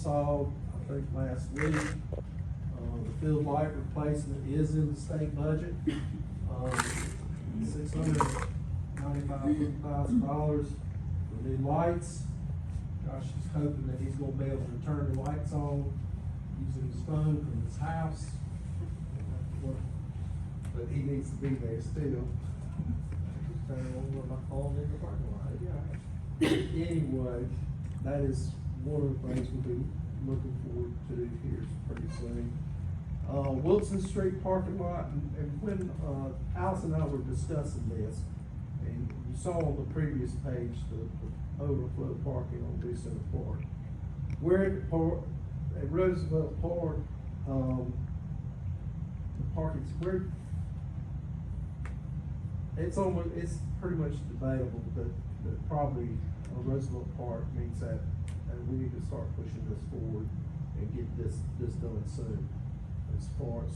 saw, I think last week, the field light replacement is in the state budget. $695,000 for new lights. Josh is hoping that he's gonna be able to turn the lights on using his phone from his house. But he needs to be there still. Turn on with my phone in the parking lot. Anyway, that is one of the things we'll be looking forward to here pretty soon. Wilson Street parking lot, and when, Alice and I were discussing this, and you saw on the previous page, the overflow parking on Lucenter Park. We're at Roosevelt Park, the parking's, it's pretty much debatable, but probably Roosevelt Park means that, and we need to start pushing this forward and get this done soon.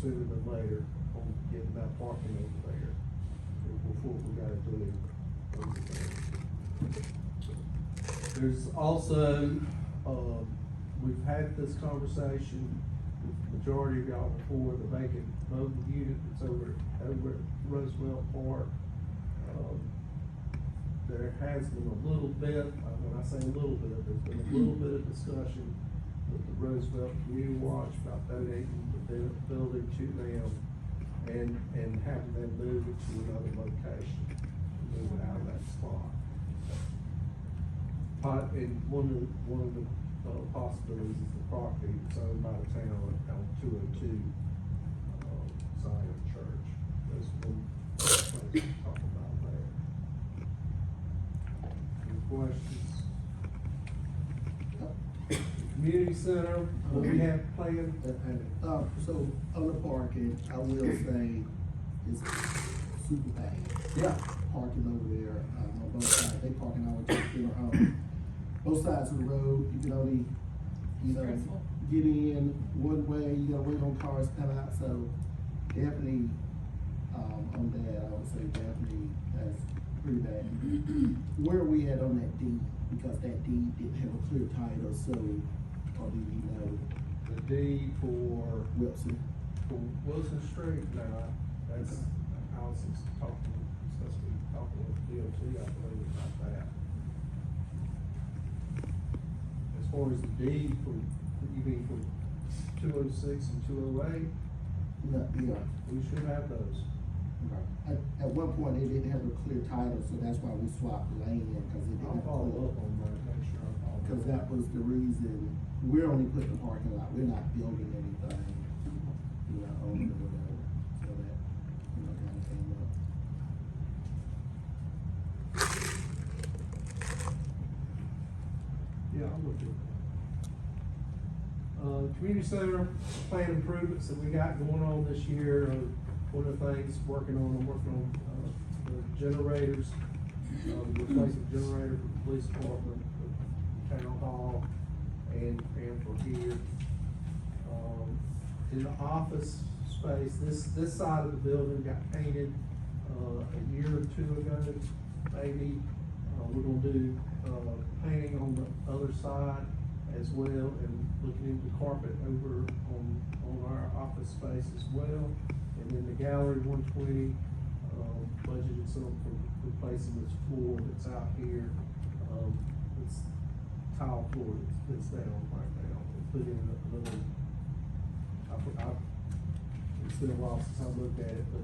Sooner than later, on getting that parking over there, before we gotta do it. There's also, we've had this conversation with the majority of y'all before, the vacant mobile unit that's over at Roosevelt Park. There has been a little bit, when I say a little bit, there's been a little bit of discussion with the Roosevelt Community Watch about donating the building to them and having them move it to another location, move it out of that spot. And one of the possibilities is the property that's owned by the town on 202 Zion Church. There's one place to talk about there. Any questions? Community center, what we have planned? So on the parking, I will say it's super bad. Yeah. Parking over there, on both sides, they parking all the time, both sides of the road, you can only, Stressful. get in one way, you gotta wait on cars to come out, so definitely, on that, I would say definitely, that's pretty bad. Where are we at on that deed? Because that deed didn't have a clear title, so, or do you know? The deed for Wilson? Wilson Street, no, that's, Allison's talking, supposed to be talking with DOT, I believe, about that. As far as the deed for, you mean for 206 and 208, No, yeah. we should have those. At one point, they didn't have a clear title, so that's why we swapped land, cause it didn't I'll have a follow clear. up on that, make sure I follow up. Cause that was the reason, we're only putting the parking lot, we're not building anything, on it or whatever, so that, kind of came up. Yeah, I'm with you. Community center plan improvements that we got going on this year, one of the things I'm working on the generators, replacement generator for the police department, for town hall, and for here. In the office space, this side of the building got painted, a year or two ago, maybe. We're gonna do, painting on the other side as well, and looking into carpet over on our office space as well. And then the gallery 120, budgeted some for replacing this floor that's out here. It's tile floor that's down right now. We put in a little, it's been a while since I looked at it, but,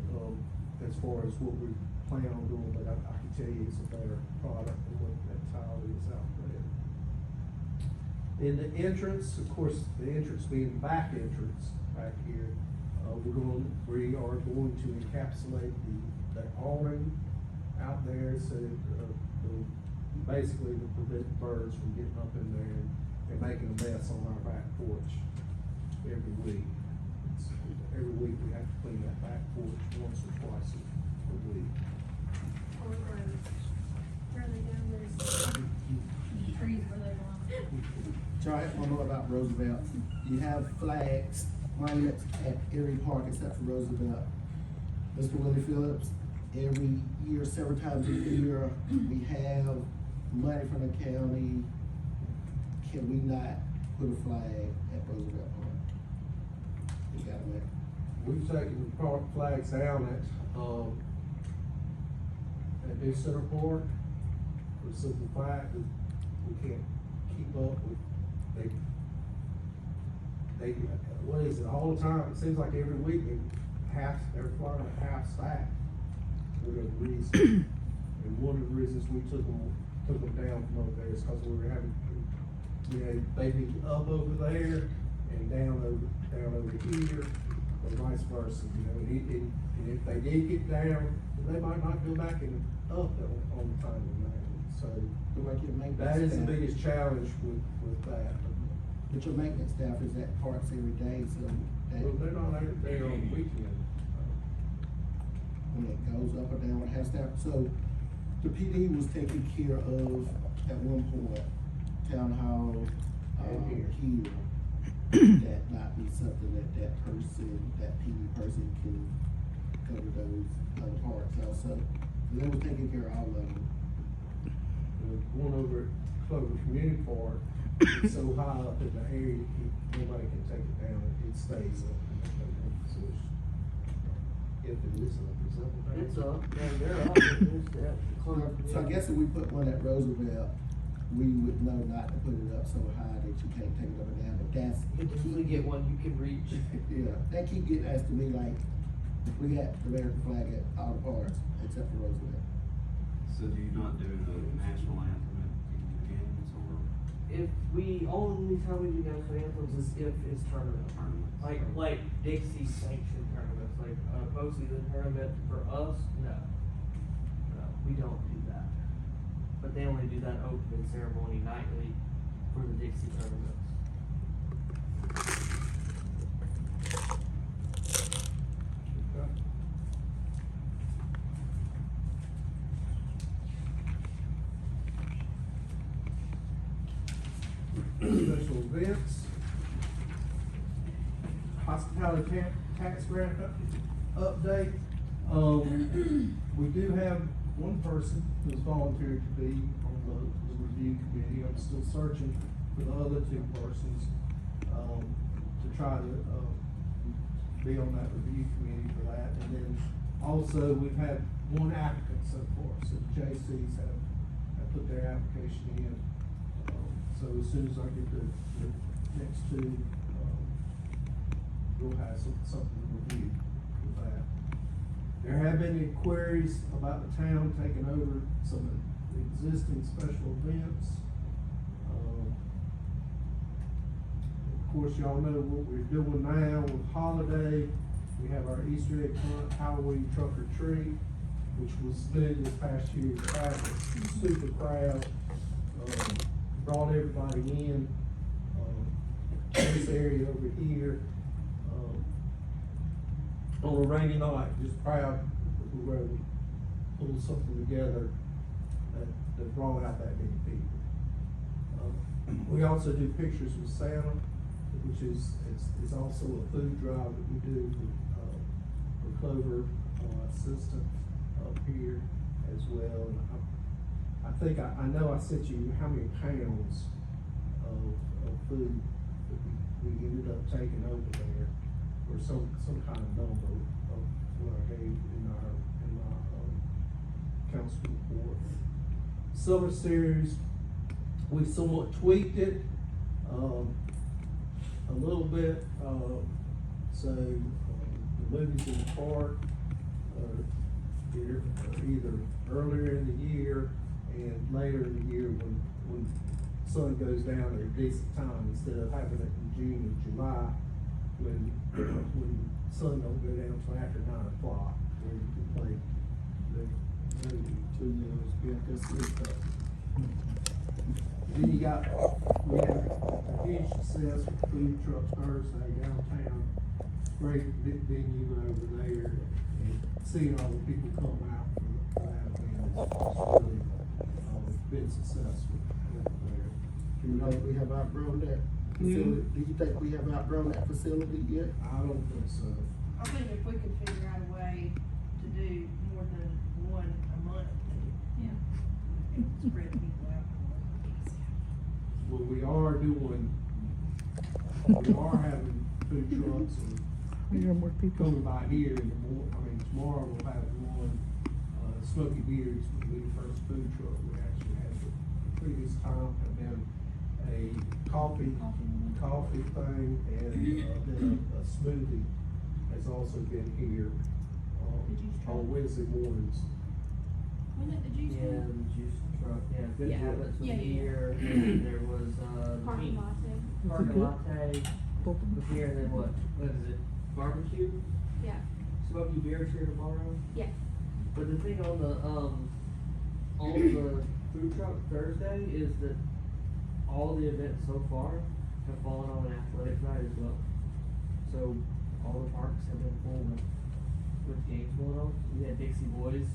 as far as what we plan on doing, but I can tell you it's a better product than what that tile is out there. In the entrance, of course, the entrance being the back entrance back here, we are going to encapsulate the awning out there, so basically to prevent birds from getting up in there and making a mess on our back porch every week. Every week we have to clean that back porch once or twice a week. Where are they doing this? Trees where they belong. Charlie, I want to know about Roosevelt. You have flags, monuments at every park except for Roosevelt. Mr. Willie Phillips, every year, several times a year, we have money from the county. Can we not put a flag at Roosevelt Park. You got them We've taken the park flags down at New Center Park for the simple fact that we can't keep up with, they, what is it, all the time, it seems like every week, they're flying at half staff for whatever reason. And one of the reasons we took them down from over there is because we were having, they'd be up over there and down over here, or vice versa, and if they did get down, they might not go back and up on the time of night. So, like your maintenance that is the staff. biggest challenge with that. But your maintenance staff is at parks every day, so that Well, they're not there on the weekend. when it goes up or down, it has to happen. So the PD was taking care of, at one point, town hall, And here. that not be something that that PD person can cover those other parts also. So they were taking care of all of them. The one over at Clover Community Park is so high up in the air, nobody can take it down, it stays up. So if it is up, it's up. It's up, yeah, they're up, there's that. So I guess if we put one at Roosevelt, we would know not to put it up so high that you can't take it up and down, but that's. If we get one you can reach. Yeah, that keep getting asked to me like, we got the American flag at all the parks except for Roosevelt. So do you not do the national anthem at the games or? If we, only time we do national anthems is if it's tournament. Like Dixie sanctioned tournaments, like, postseason tournament for us, no. No, we don't do that. But they only do that opening ceremony nightly for the Dixie tournaments. Special events. Hospitality tax grant update. We do have one person who's volunteered to be on the review committee. I'm still searching for the other two persons, to try to, be on that review committee for that. And then also, we've had one applicant so far, so the JCs have put their application in. So as soon as I get the next two, we'll have something to review with that. There have been inquiries about the town taking over some of the existing special events. Of course, y'all know what we're doing now with holiday. We have our Easter egg hunt, Halloween truck or treat, which was new this past year. Had a super crowd, brought everybody in. This area over here, on a rainy night, just proud that we were able to pull something together that brought out that many people. We also do pictures with Santa, which is also a food drive that we do for Clover assistant up here as well. And I think I know I sent you how many pounds of food that we ended up taking over there, or some kind of number of what I gave in my council report. Summer series, we somewhat tweaked it a little bit. So the movies in the park are either earlier in the year and later in the year when sun goes down at a decent time, instead of having it in June and July when sun don't go down till after 9 o'clock, where you can play the movie. 2 years, yeah, that's it. Then we had a huge success with food trucks Thursday downtown. Great big venue over there, and seeing all the people come out for that event has really been successful over there. Do you think we have outgrown that facility? Do you think we have outgrown that facility yet? I don't think so. I think if we could figure out a way to do more than one a month, yeah, spread people out. Well, we are doing We are having food trucks and There are more people. coming by here in the tomorrow we'll have one, Smoky Beards will be the first food truck. We actually had the previous time have been a coffee thing and, then a smoothie has also been here, The juice truck. on Wednesday mornings. Wasn't it the juice Yeah, one? the juice truck, yeah, Good Yeah. Habits was Yeah, yeah. here, and there was, Parking latte. Parking good? latte was here, and then what is it, barbecue? Yeah. Smoky Bear's here tomorrow. Yeah. But the thing on the food truck Thursday is that all the events so far have fallen on an athletic night as well. So all the parks have been full with games going on. We had Dixie Boys,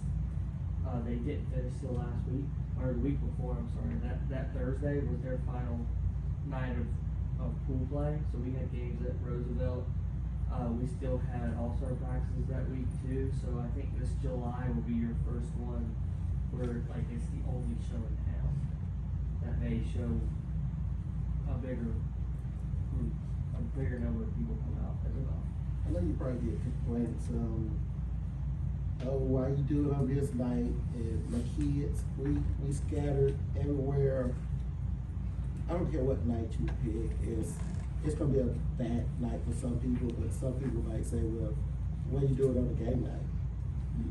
they didn't finish till last week, or the week before, I'm sorry. That Thursday was their final night of pool play, so we had games at Roosevelt. We still had all-star practices that week too, so I think this July will be your first one where like it's the only show in town that may show a bigger group, a bigger number of people come out as well. I know you probably get complaints, oh, why you do it on this night, and my kids, we scattered everywhere. I don't care what night you pick, it's gonna be a bad night for some people, but some people might say, well, why you do it on a game night?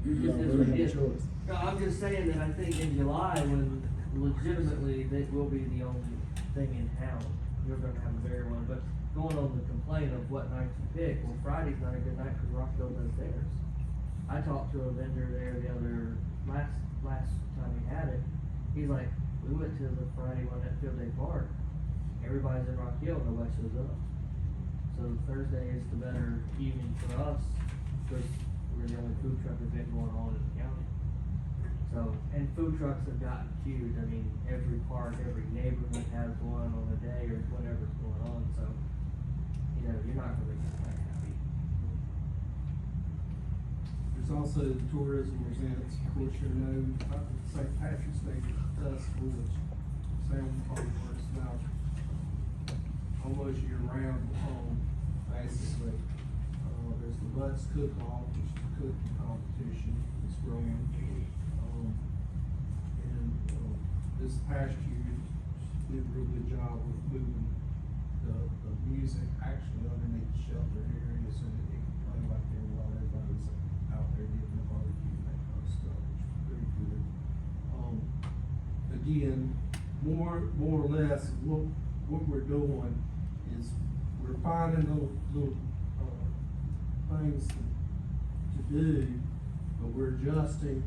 You don't really have a choice. No, I'm just saying that I think in July, when legitimately that will be the only thing in town, you're gonna have a bigger one, but going on the complaint of what night you pick, well, Friday's not a good night because Rockville does theirs. I talked to a vendor there last time we had it, he's like, we went to the Friday one at Field Day Park, everybody's in Rock Hill, nobody shows up. So Thursday is the better evening for us, because we're the only food truck event going on in the county. So, and food trucks have gotten huge, I mean, every park, every neighborhood has one on the day or whatever's going on, so, you know, you're not really that happy. There's also the tourism events, of course, you know, St. Patrick's Day Festival, which Sam probably works about almost year round at home, basically. There's the Butts Cook-Off, which is a cooking competition that's growing. This past year, did a real good job with moving the music actually underneath the shelter area so that it can play like there while everybody's out there getting the barbecue and that kind of stuff, which was pretty good. Again, more or less, what we're doing is we're finding little things to do, but we're adjusting,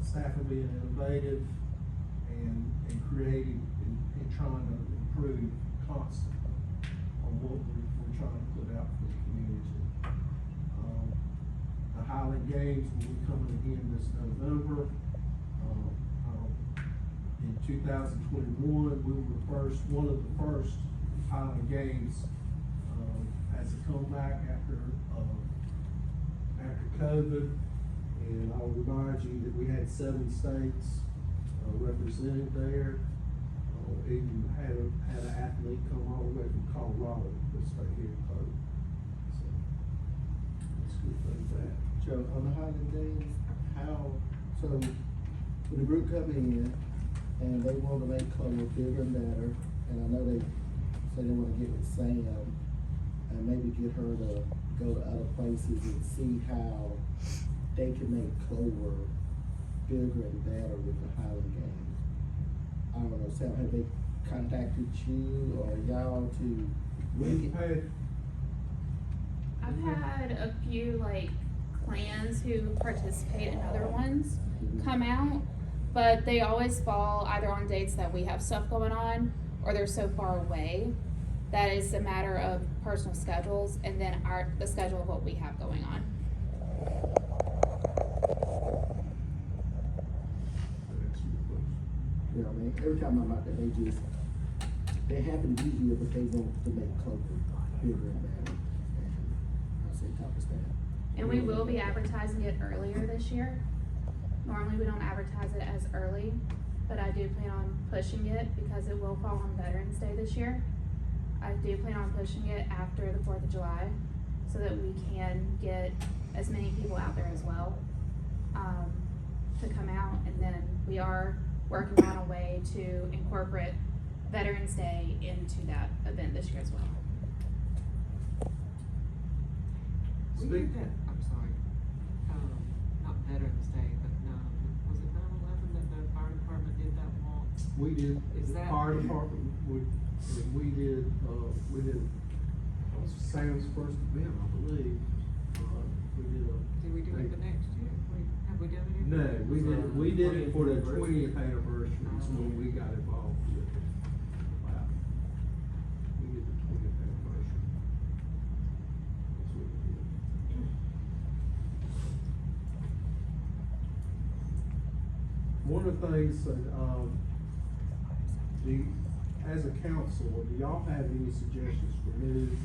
staff are being innovative and creative and trying to improve constantly on what we're trying to put out for the community. The Highland Games will be coming again this November. In 2021, we were one of the first Highland Games, as a comeback after COVID. And I'll remind you that we had 7 states represented there. Even had an athlete come all the way from Colorado to stay here in Clover. So it's a good thing for that. Joe, on the Highland Days, so when the group come in and they want to make Clover bigger and better, and I know they say they want to get with Sam and maybe get her to go to other places and see how they can make Clover bigger and better with the Highland Games. I don't know, Sam, have they contacted you or y'all to We've had, I've had a few like clans who participate in other ones come out, but they always fall either on dates that we have stuff going on or they're so far away that it's a matter of personal schedules and then the schedule of what we have going on. You know what I mean? Every time I'm out there, they happen to be here, but they want to make Clover bigger and better. And I say top of staff. And we will be advertising it earlier this year. Normally we don't advertise it as early, but I do plan on pushing it because it will fall on Veterans Day this year. I do plan on pushing it after the 4th of July so that we can get as many people out there as well, to come out. And then we are working on a way to incorporate Veterans Day into that event this year as well. We Speak- did that, I'm sorry, not Veterans Day, but was it 9/11 that the fire department did that walk? We did, Is the that- fire department, we did Sam's first event, I believe. We did Did we do it the next year? Have we done it? No, we did it for the 20th 20th anniversary, is when we got involved with it. Wow. We did the 20th anniversary. That's what we did. One of the things that, as a council, do y'all have any suggestions for new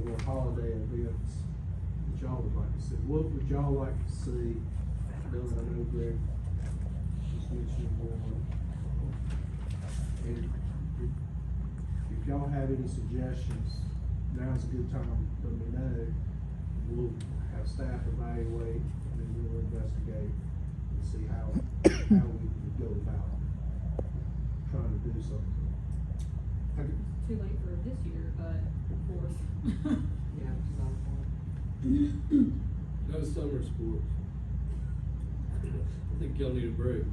or holiday events that y'all would like to see? What would y'all like to see done? I know Greg just mentioned one. And if y'all have any suggestions, now's a good time to let me know. We'll have staff evaluate and then we'll investigate and see how we can go about trying to do something. Too late for this year, but of course. Yeah, 2004. No summer sports. I think y'all need a break.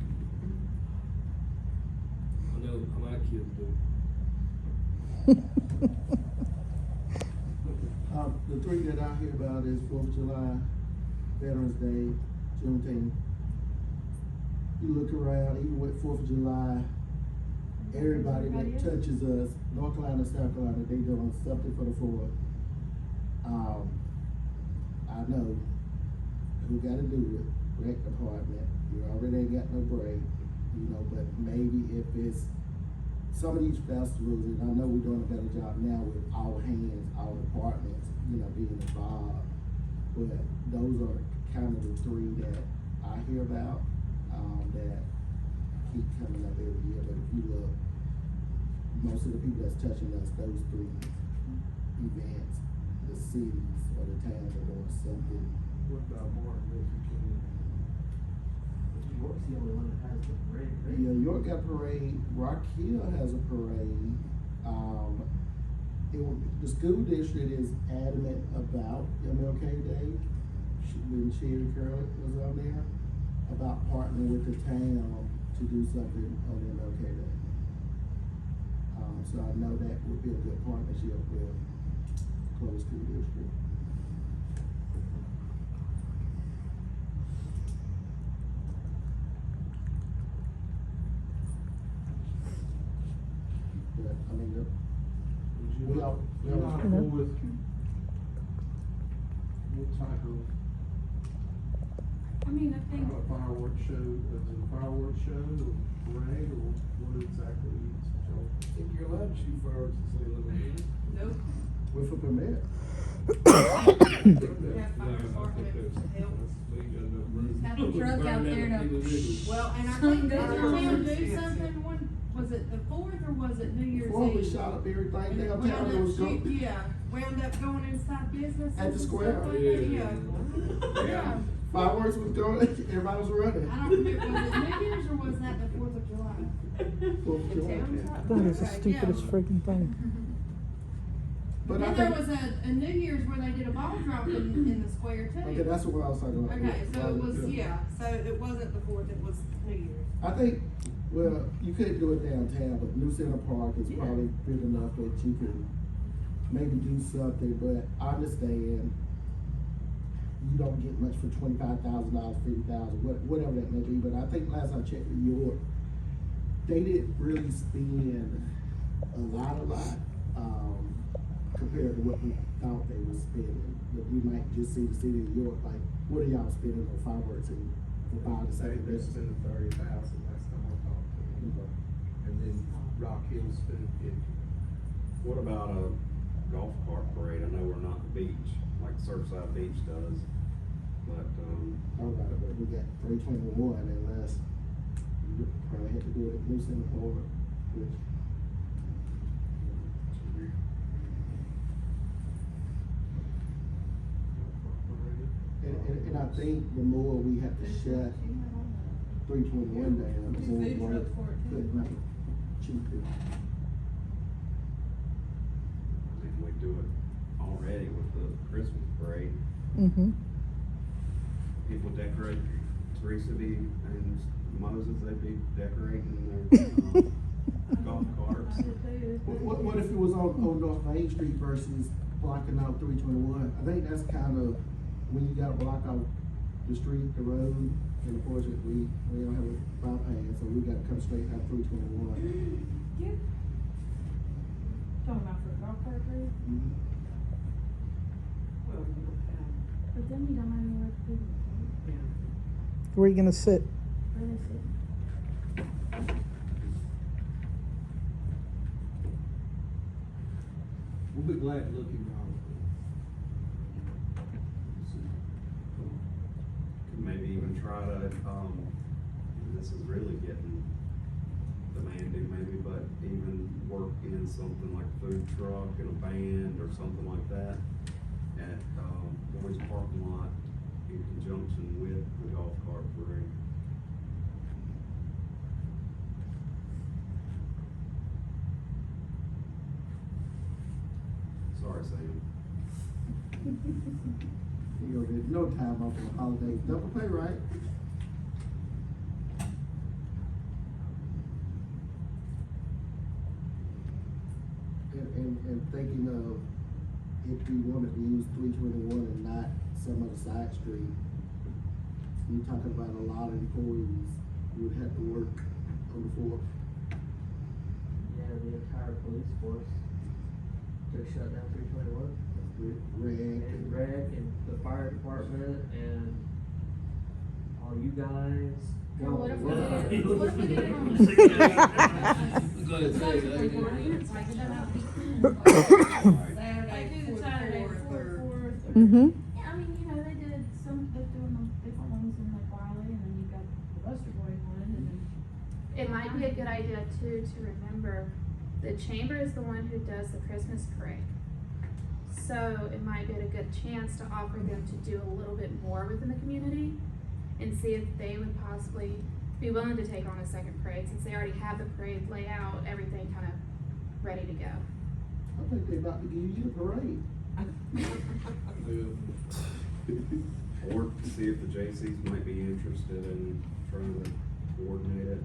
I know my kids do. The three that I hear about is 4th of July, Veterans Day, Juneteenth. You look around, even with 4th of July, everybody that touches us, North Carolina, South Carolina, they doing something for the 4th. I know who gotta do it, rec department, you already ain't got no break, you know, but maybe if it's some of these festivals, and I know we're doing a better job now with all hands, all departments, you know, being involved. But those are kind of the three that I hear about, that keep coming up every year. But if you look, most of the people that's touching us, those three events, the cities or the towns are doing something. What about Martin Luther King? York's the only one that has the parade, right? Yeah, York got a parade, Rock Hill has a parade. The school district is adamant about MLK Day. When Sherry Curley was on there, about partnering with the town to do something on MLK Day. So I know that would be a good partnership with Clover School District. But, I mean, Would you We all- we all- not go with what type of, I mean, I think, a fireworks show, is it a fireworks show or parade or what exactly is it? I think you're allowed to shoot fireworks in St. Louis. nope, with a permit. we have fire department help. Have the truck out there to, well, and I think, did your town do something, was it the 4th or was it New Year's Eve? Before we shot up everything And it downtown, wound it up was shoot- going. Yeah, wound up going inside businesses At the and square. stuff like that, yeah. Fireworks was going, everybody was running. I don't remember, was it New Year's or was that the 4th of July? 4th of July. That is the Okay, stupidest yeah. freaking thing. But I Then there think, was a New Year's where they did a ball drop in the square too. okay, that's what I was talking about. Okay, so it was, yeah, so it wasn't the 4th, it was New Year's. I think, well, you couldn't do it downtown, but New Center Park is probably big enough that you can maybe do something, but I understand you don't get much for $25,000, $50,000, whatever that may be, but I think last I checked with York, they didn't really spend a lot, compared to what we thought they were spending. But we might just see the city of York, like, what are y'all spending on fireworks and for 5 to Say 7 they're days? spending 30,000 last time I talked to them. And then Rock Hill spending 50. What about a golf cart parade? I know we're not the beach, like Surfside Beach does, but, All right, but we got 321 unless you probably had to do it at New Center Park, which. think the more we have to shut 321 down, the more Food work trucks for it, too. could make it cheaper. If we do it already with the Christmas parade, Mm-hmm. people decorate, Teresa and Moses, they'd be decorating their, golf carts. What if it was on North Main Street versus blocking out 321? I think that's kind of, when you gotta block out the street, the road, and of course, we don't have a bypass, so we gotta come straight out 321. Yeah. Talking about for the golf cart route, Mhm. Well, you don't have, but then you don't have anywhere to put it. yeah. Where are you gonna sit? Where is it? We'll be glad to look into all of Could maybe even try to, and this is really getting demanding maybe, but even work in something like a food truck and a band or something like that at, Boyd's parking lot in conjunction with the golf cart parade. Sorry, Sam. You know, there's no time off on holidays, double pay, right? And thinking of, if we wanted to use 321 and not some other side street, you're talking about a lot of employees would have to work on the 4th. Yeah, the entire police force to shut down 321. Reg And Greg and the fire department and all you guys. Well, what if we Go did it- work. what if we did it on- Go ahead, say it, Like, Adrian. like, shut out. Saturday, Like, do the Saturday before the 4th, or- Mm-hmm. Yeah, I mean, you know, they did some, they're doing them different ones in like Wiley, and then you've got the Buster Boys one, and then. It might be a good idea too to remember, the chamber is the one who does the Christmas parade. So it might be a good chance to offer them to do a little bit more within the community and see if they would possibly be willing to take on a second parade, since they already have the parade layout, everything kind of ready to go. I think they're about to give you the parade. Or see if the JCs might be interested in trying to coordinate it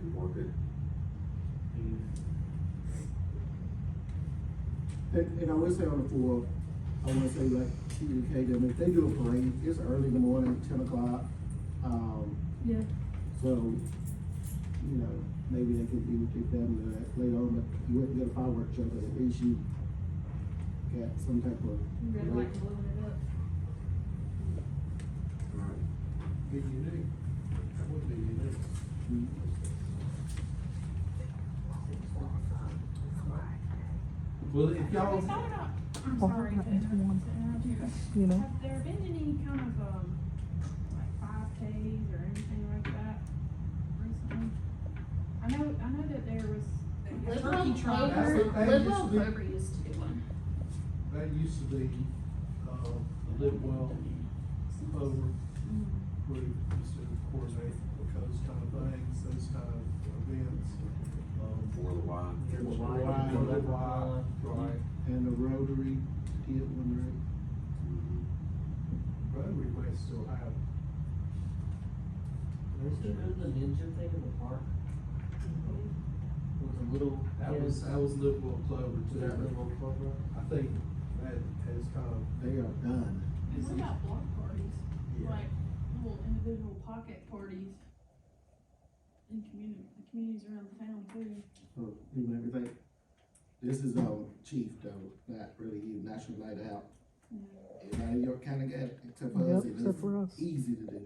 and work it. And I would say on the 4th, I wanna say like, communicate them, if they do a parade, it's early in the morning, 10 o'clock. Yeah. So, you know, maybe they could be with their family later on, but you wouldn't get a fireworks show, but at least you got some type of. Red light blowing it up. Alright. Be unique. That would be unique. Well, if y'all, Have there not- I'm Well, sorry. that to is interrupt, one. to interrupt you, but You know. Have there been any kind of, like 5Ks or anything like that recently? I know that there was. Lidwell Turkey trot. That's Clover, what they Lidwell used to be. Clover used to do one. that used to be, the Lidwell, Clover, group used to coordinate those kind of things, those kind of events. For the Y. Yeah, the Why, Y, the the why, Y. right. And the Rotary did one, right? Rotary may still have. They still do the ninja thing in the park. With the little That kids. was Lidwell Clover Is too. that little Clover? I think that has kind of. They are done. What about block parties? Yeah. Like little individual pocket parties in the communities around the town too. So, you know, everything. This is, chief though, not really you, National Night Out. Everybody in York County got it, except for us, Yep, and except for us. it's easy to do.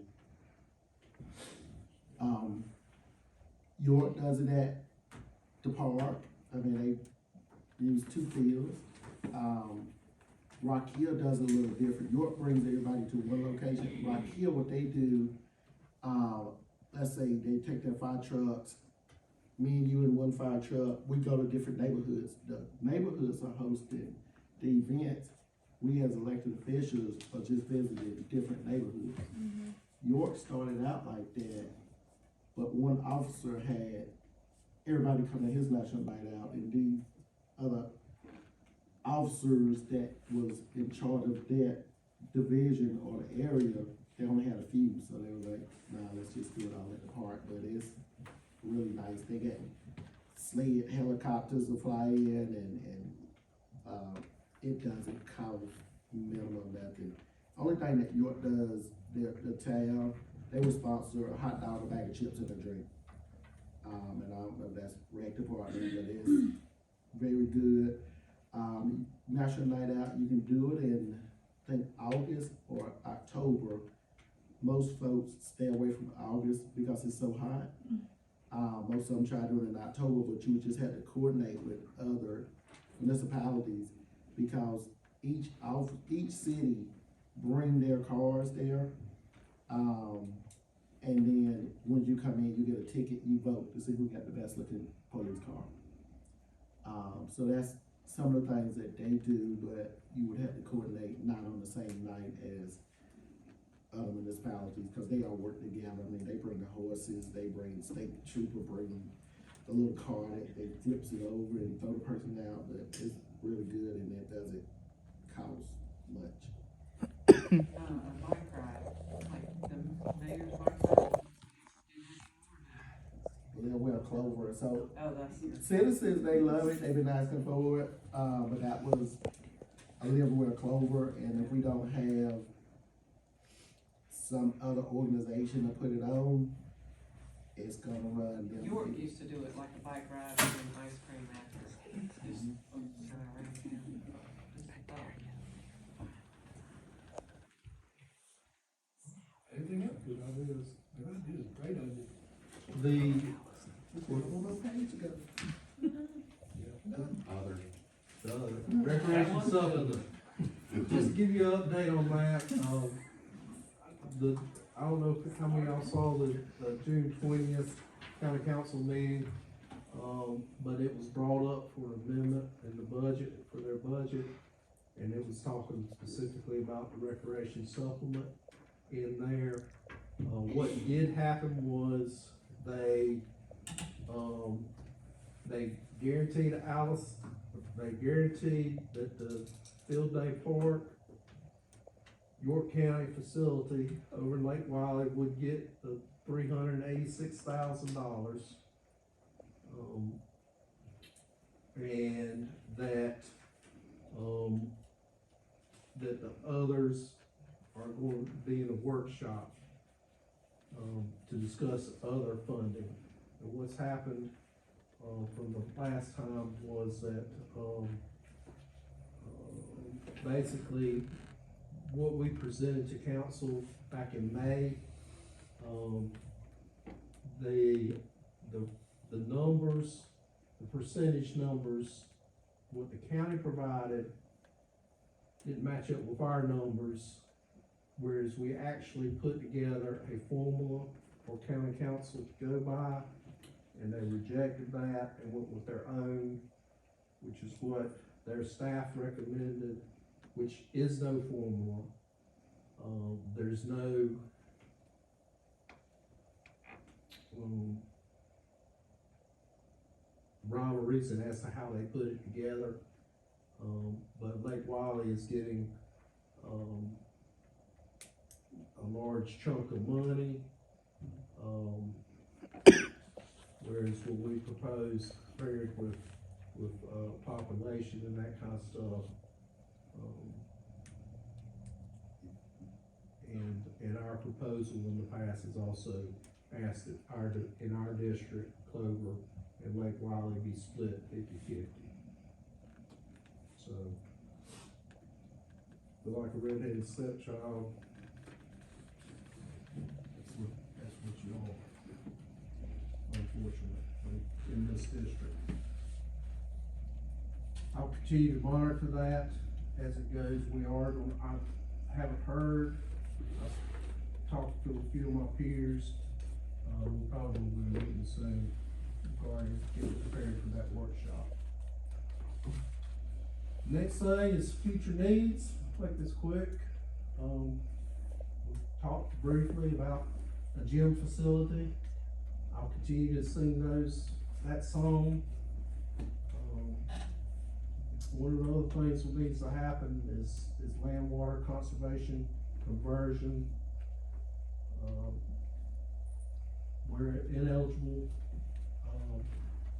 York does it at the park, I mean, they use 2 fields. Rock Hill does it a little different, York brings everybody to one location, Rock Hill, what they do, let's say they take their fire trucks, me and you in one fire truck, we go to different neighborhoods. The neighborhoods are hosting the events, we as elected officials are just visiting different neighborhoods. York started out like that, but one officer had everybody come to his national night out, and these other officers that was in charge of that division or the area, they only had a few, so they were like, nah, let's just do it all at the park. But it's really nice. They get sled helicopters to fly in, and it doesn't cost minimum nothing. Only thing that York does, the town, they will sponsor a hot dog, a bag of chips, and a drink. And I don't know if that's rec department, but it's very good. National Night Out, you can do it in, I think, August or October. Most folks stay away from August because it's so hot. Most of them try to do it in October, but you would just have to coordinate with other municipalities because each city bring their cars there. And then when you come in, you get a ticket, you vote to see who got the best looking police car. So that's some of the things that they do, but you would have to coordinate not on the same night as other municipalities, because they all work together. I mean, they bring the horses, they bring state trooper, bring the little car that flips it over and throw the person out, but it's really good and it doesn't cost much. A bike ride, like the mayor's bike ride. Well, Clover, so Oh, that's. citizens, they love it, they've been asking for it, but that was a Liverware Clover, and if we don't have some other organization to put it on, it's gonna run. York used to do it like a bike ride and an ice cream after. Just kind of around town. Anything else? Good ideas, great idea. Recreation supplement. Just to give you an update on that, I don't know if how many of y'all saw the June 20th county council meeting, but it was brought up for amendment in the budget, for their budget, and it was talking specifically about the recreation supplement in there. What did happen was they guaranteed they guaranteed that the Field Day Park, York County facility over in Lake Wiley would get the $386,000. And that, that the others are going to be in a workshop, to discuss other funding. And what's happened, from the last time was that, basically, what we presented to council back in May, the numbers, the percentage numbers, what the county provided didn't match up with our numbers, whereas we actually put together a formula for county council to go by, and they rejected that and went with their own, which is what their staff recommended, which is no formula. There's no rhyme or reason as to how they put it together. But Lake Wiley is getting a large chunk of money, whereas what we propose paired with population and that kind of stuff. And our proposal in the past has also asked that in our district, Clover and Lake Wiley be split 50-50. So, but like a redheaded stepchild, that's what you are, unfortunately, in this district. I'll continue to monitor that as it goes. I haven't heard. I've talked to a few of my peers. We'll probably be meeting soon, regarding getting prepared for that workshop. Next thing is future needs. make this quick. We talked briefly about a gym facility. I'll continue to sing that song. One of the other things that needs to happen is land water conservation, conversion. We're ineligible,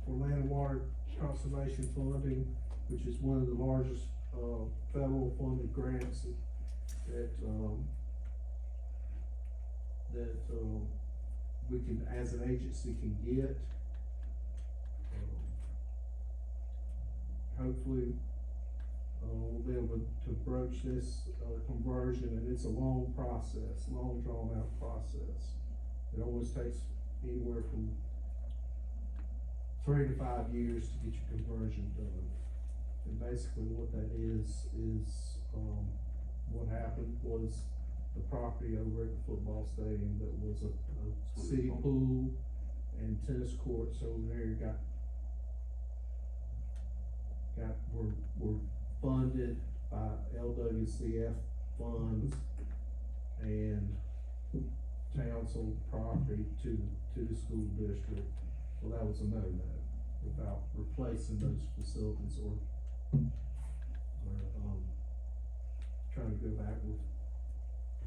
for land water conservation funding, which is one of the largest, federal funded grants that we can, as an agency, can get. Hopefully, we'll be able to broach this, conversion, and it's a long process, long drawn out process. It always takes anywhere from 3 to 5 years to get your conversion done. And basically what that is, what happened was the property over at the football stadium that was a city pool and tennis courts over there were funded by LWCF funds and town sold property to the school district. Well, that was a no-no, without replacing those facilities or trying to go back with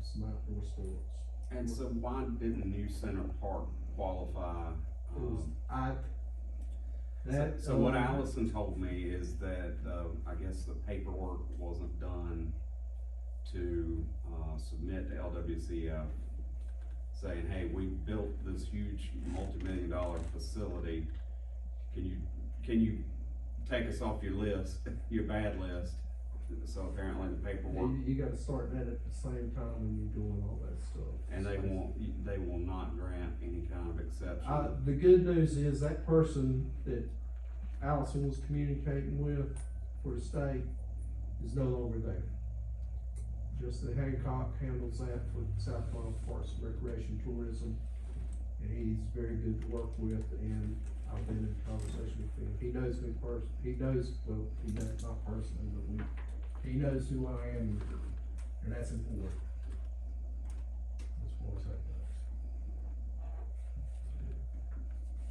some outdoor sports. And so why didn't New Center Park qualify? It was, So what Allison told me is that, I guess the paperwork wasn't done to, submit to LWCF saying, hey, we built this huge multi-million-dollar facility. Can you take us off your list, your bad list? So apparently the paperwork. You gotta start that at the same time when you're doing all that stuff. And they will not grant any kind of exception. The good news is that person that Allison was communicating with for the state is no longer there. Justin Hancock handles that for South Carolina Parks and Recreation Tourism, and he's very good to work with, and I've been in conversation with him. He knows me well, he knows not personally, but he knows who I am, and that's important. As far as that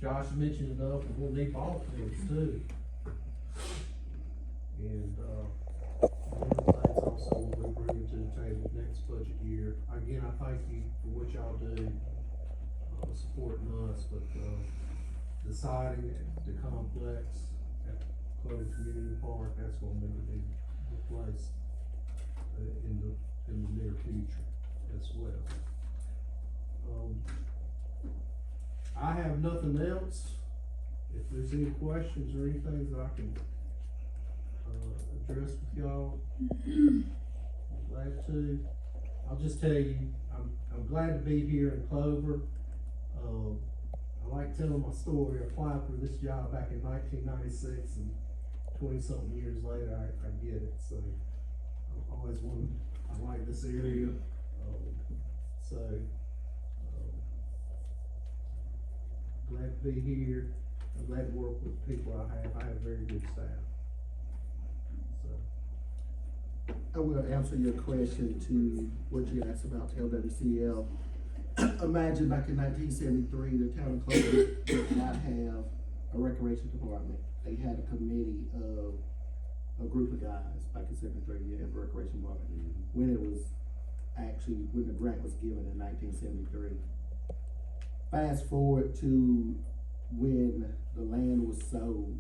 goes. Josh mentioned enough, we'll need ball fields too. And, one of the things also we'll be bringing to the table next budget year, again, I thank you for what y'all do, supporting us, but, deciding the complex at Clover Community Park, that's gonna need to be replaced, in the near future as well. I have nothing else. If there's any questions or anything that I can, address with y'all, I'm glad to. I'll just tell you, I'm glad to be here in Clover. I like telling my story. I applied for this job back in 1996, and 20-something years later, I get it. So I always wanted, I like this area. Glad to be here. I'm glad to work with the people I have. I have very good staff. So. I will answer your question to what you asked about LWCL. Imagine back in 1973, the town of Clover did not have a recreation department. They had a committee of a group of guys back in 73, you have a recreation department. When the grant was given in 1973. Fast forward to when the land was sold,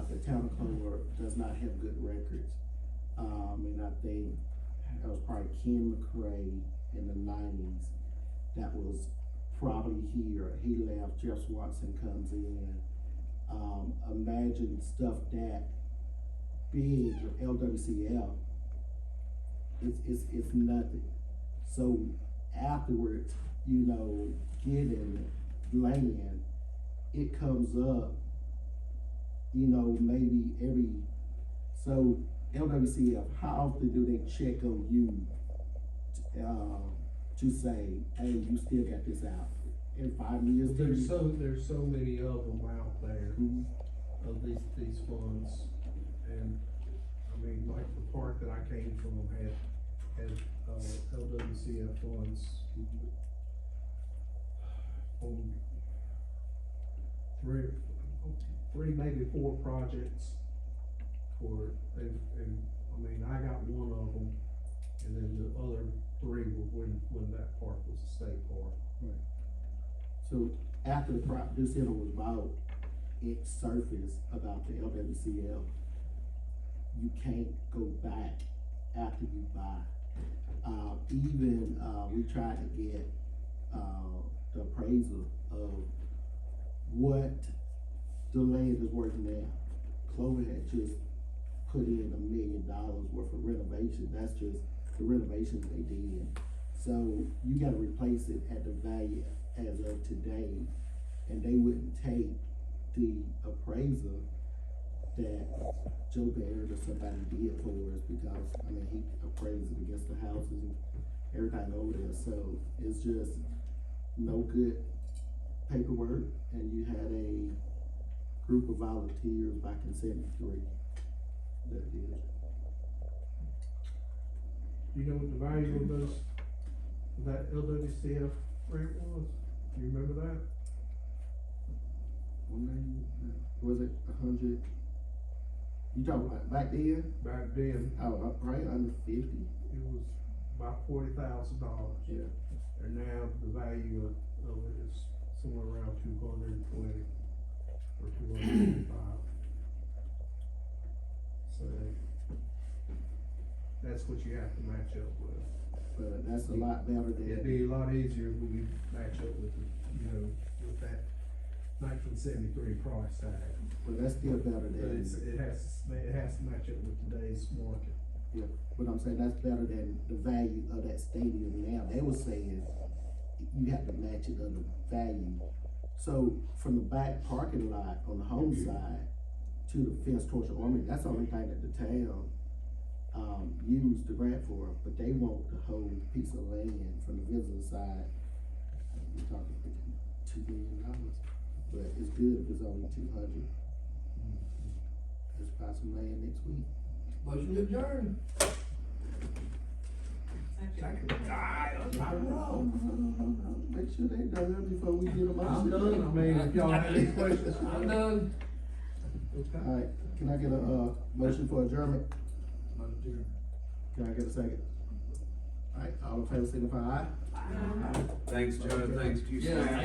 the town of Clover does not have good records. And I think that was probably Ken McCrae in the 90s that was probably here. He left, Jeff Swanson comes in. Imagine stuff that big with LWCL, it's nothing. So afterwards, getting land, it comes up, maybe so LWCF, how often do they check on you to say, hey, you still got this out? In 5 years? There's so many of them out there, of these funds, and I mean, like the park that I came came from had, LWCF funds on three, maybe four projects for, and, I mean, I got one of them, and then the other three were when that park was a state park. Right. So after this center was bought, it surfaced about the LWCL. You can't go back after you buy. We tried to get, the appraisal of what the land is worth now. Clover had just put in $1 million worth of renovation. That's just the renovations they did. So you gotta replace it at the value as of today, and they wouldn't take the appraisal that Joe Baird or somebody did for us, because, I mean, he appraised it against the houses and everything over there, so it's just no good paperwork, and you had a group of volunteers back in '73 that did it. You know what the value of that LWCF grant was? Do you remember that? Was it 100? You talking about back then? Back then, Oh, probably under 50. it was about $40,000. Yeah. And now the value of it is somewhere around 220 or 225. So that's what you have to match up with. But that's a lot better It'd than, be a lot easier when you match up with, with that 1973 price tag. but that's still better But than, it has to match up with today's market. yeah, but I'm saying that's better than the value of that stadium now. They were saying you have to match it on the value. So from the back parking lot on the home side to the fence towards the Army, that's the only thing that the town, used the grant for, but they want the whole piece of land from the visitor side. We're talking $2 million, but it's good if it's only 200. Let's buy some land next week. Motion to adjourn. Make sure they done before we get them out. I'm done. I mean, if y'all have any questions. I'm done. Okay. Alright, can I get a, motion for adjournment? Can I get a second? Alright, all in favor signify aye. Thanks, Joe, thanks to you, Yeah. staff.